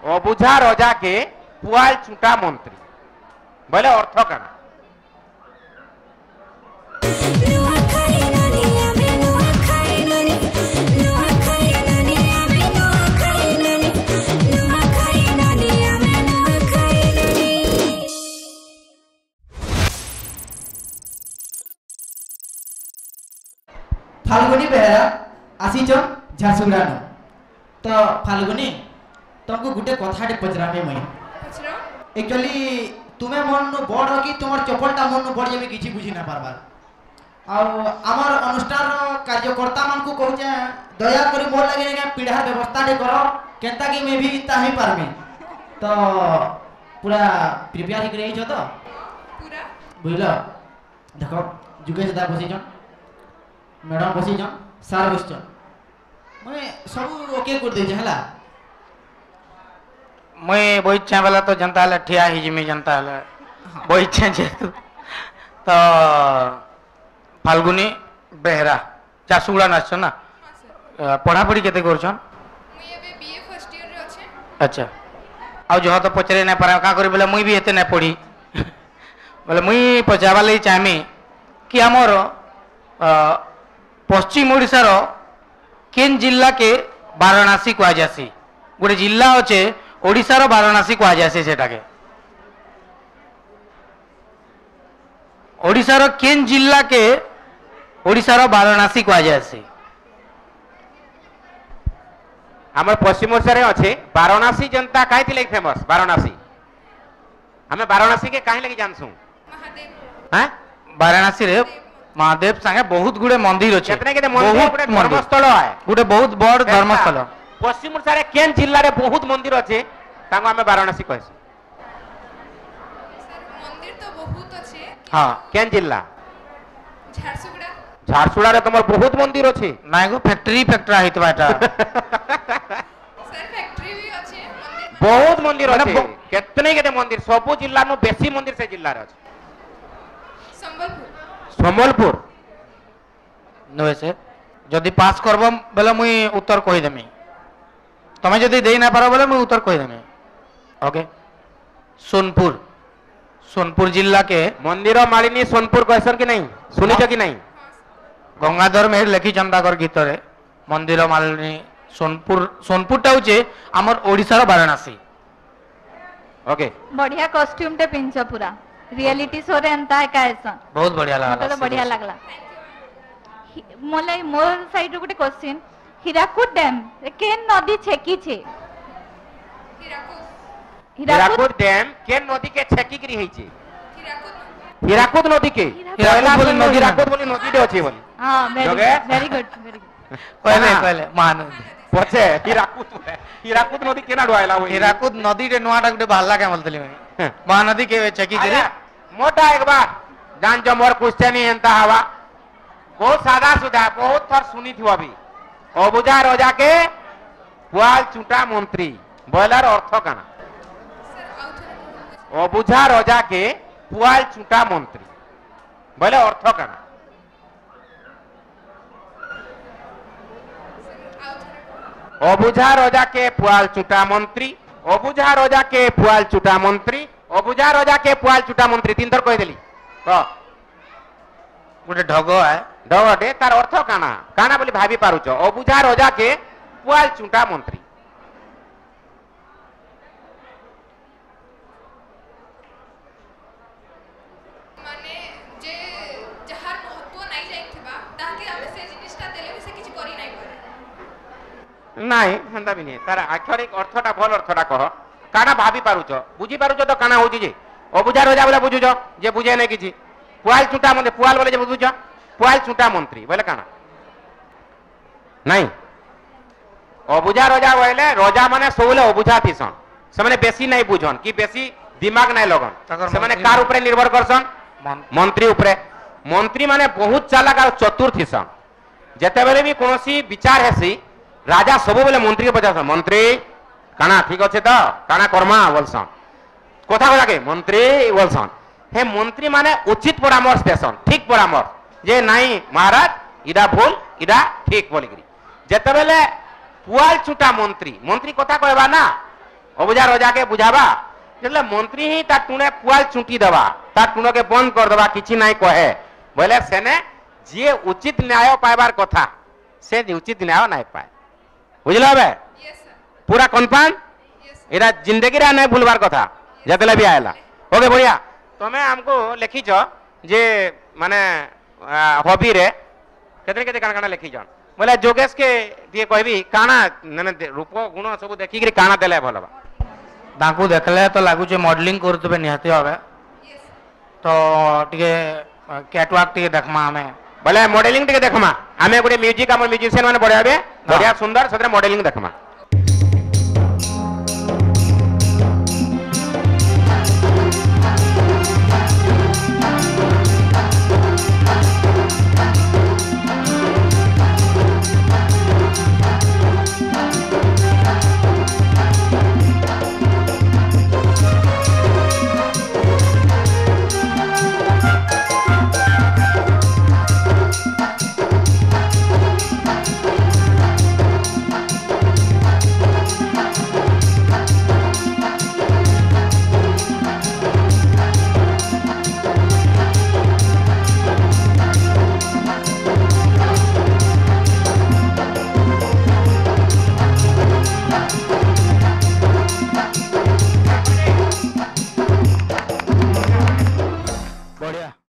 अबुझा रजा के पुआल चुटा मंत्री बोले अर्थ काना फाल्गुनी बेहरा आसीचन झारसुगुड़ा न तो फाल्गुनी तुमको गुटे कथाटे पचरामे मई एक्चुअली तुम्हें मन बड़ कि तुम चपलटा मन बड़ जेबे किछि बुझी ना पारबार आमर अनुष्ठान कार्यकर्ता मान को कहूचे दया करी मोर लगे पीढ़ा व्यवस्था टे करो केनता कि मैं भी ताही पारमी तो पूरा प्रिपेयर हिक रही छ तो पूरा बुझलो देखो जुगे सदा बसी छ मैडम बसी छ सार बस छ मैं सब ओके कर दे हला मैं बही छे वाला तो जनता हला ठिया ही जिमी जनता हला बही छे जेतु तो फाल्गुनी बेहरा झारसुगुड़ा नाच ना पढ़ा पढ़ी केते करछन मुई एबे बीए फर्स्ट ईयर रे अछि अच्छा आ जो तो पचरे ना पारा का करी बोले मुई भी एते ना पढ़ी बोले मुई पचावा लई चाहमी कि हमर पश्चिम ओडिसा रो केन जिल्ला के वाराणसी को आजासी गोटे जिल्ला अच्छे ओडिसा रो वाराणसी को आजासी सेटा के ओडिसा रो केन जिल्ला के ओडिसा रो वाराणसी को आजासी हमर पश्चिम ओडिसा रे अच्छे वाराणसी जनता काहे थी फेमस वाराणसी हमें वाराणसी के काहे लगी जानसु महादेव हैं वाराणसी रे महादेव संगे बहुत गुडे मंदिर अच्छे केतने केते मंदिर गुडे धर्मस्थल है गुडे बहुत बड़ धर्मस्थल पश्चिम ओडिसा रे केन जिल्ला रे बहुत मंदिर अच्छे तांको हमें वाराणसी कहसु सर मंदिर तो बहुत अछि हां केन जिल्ला झारसुगुड़ा झारसुगुड़ा रे तमर बहुत मंदिर अच्छे नाय गो फैक्ट्री फैक्ट्रा हितबा एटा सर फैक्ट्री भी अछि मंदिर बहुत मंदिर अच्छे केतने केते मंदिर सब जिल्ला नो बेसी मंदिर से जिल्ला रे अच्छे संबलपुर संबलपुर नो से जदि पास करबो बेले मुई उत्तर कहि देमी तमे जदि देई ना पारो बेले मुई उत्तर कहि देमी ओके सोनपुर सोनपुर जिला के मंदिर मालिनी सोनपुर कहसन कि नहीं सुनी छ कि नहीं गंगाधर मेहर लिखी चंदागर गीत रे मंदिर मालिनी सोनपुर सोनपुर टा होचे हमर ओडिसा रो वाराणसी ओके बढ़िया कॉस्ट्यूम टे पिंच पूरा रियलिटी शो रे एंता है कायसन बहुत बढ़िया लागला तो बढ़िया लागला मोले मोर साइड रो गुटे क्वेश्चन हीराकुद डैम केन नदी छेकी छे हीराकुद डैम केन नदी के छेकी करी हेई छे हीराकुद नदी के हीराकुद बोली नदी दे अछि बोली हां वेरी गुड पहले महानदी पछे हीराकुद नदी केना डुआइला हो हीराकुद नदी रे नोआटा गुटे भाला के बोलतली मैं महानदी के छेकी करे मोटा एक बार जान जो मोर क्वेश्चन ही एंता हवा बहुत सादा सुधा बहुत थर सुनी थी अभी अबुझा रजा के पुआल चुटा मंत्री बोलार अर्थ काना अबुझा रजा के पुआल चुटा मंत्री बोले अर्थ काना अबुझा रजा के पुआल चुटा मंत्री अबुझा रजा के पुआल चुटा मंत्री अबुझा रजा के पुआल चुटा मंत्री तीन थर कह देली तो गोटे ढग है ढगटे तार अर्थ काना काना बोली भाभी पारुच अबुझा रजा के पुआल चुटा मंत्री माने जे जहार महत्व नाही जाइथिबा ताके हम से जिनिसटा देले से किछ करी नाही पारे नहीं हंदा भी नहीं तार आक्षरिक अर्थटा भल अर्थटा कह काना भाभी पारुच बुझी पारुच तो काना होची जे अबुझा रजा बोले बुझुछ जे बुझे नहीं किछि पुआल चुटा मंत्री पुआल बोले जे बुझुछ पुआल चुटा मंत्री बोले काना नहीं अबुझा रजा बोले रजा माने सोले अबुझा थिसन से माने बेसी नहीं बुझन कि बेसी दिमाग नहीं लगन से माने कार ऊपर निर्भर करसन मंत्री ऊपर मंत्री माने बहुत चालाक और चतुर थिसन जेते बेले भी कोनोसी विचार हेसी राजा सब बेले मंत्री के पचास मंत्री काना ठीक अच्छे तो काना कर्मा बोलसन कथा कथा के मंत्री बोलसन हे मंत्री माने उचित परामर्श देसन ठीक परामर्श जे नहीं महाराज इडा भूल इडा ठीक बोलिकरी जेते बेले पुआल चुटा मंत्री मंत्री कथा कहबा ना অবুঝা রজাকে বুঝাবা যেলে মন্ত্রী হি তার টুনে পুয়াল চুটি দেবা তার টুনকে বন্ধ করে দেবা কিছু নাই কহে বলে সেনে যে উচিত ন্যায় পাইবার কথা সে উচিত ন্যায় নাই পায় বুঝলে হবে Yes, sir. পুরা কনফার্ম Yes, sir. এটা জিন্দগিরে নাই ভুলবার কথা যেতলে বি আইলা ওকে বড়িয়া তুমি আমকু লেখিছ যে মানে হবি রে কেতে কেতে কানা কানা লেখিছ বলে যোগেশ কে দিয়ে কইবি কানা মানে রূপ গুণ সব দেখিকি কানা দেলে ভাল হবা ତାଙ୍କୁ ଦେଖିଲେ ତ ଲାଗୁଛି ମଡେଲିଂ କରୁଥିବେ ନିହାତି ଭାବେ Yes, sir. ତ ଟିକେ କ୍ୟାଟୱାକ୍ ଟିକେ ଦେଖମା ଆମେ বলে মডেলিং টিকে দেখমা আমি গোটে মিউজিক আমার মিউজিশিয়ান মানে বড়াবে বড়িয়া সুন্দর সেটা মডেলিং দেখমা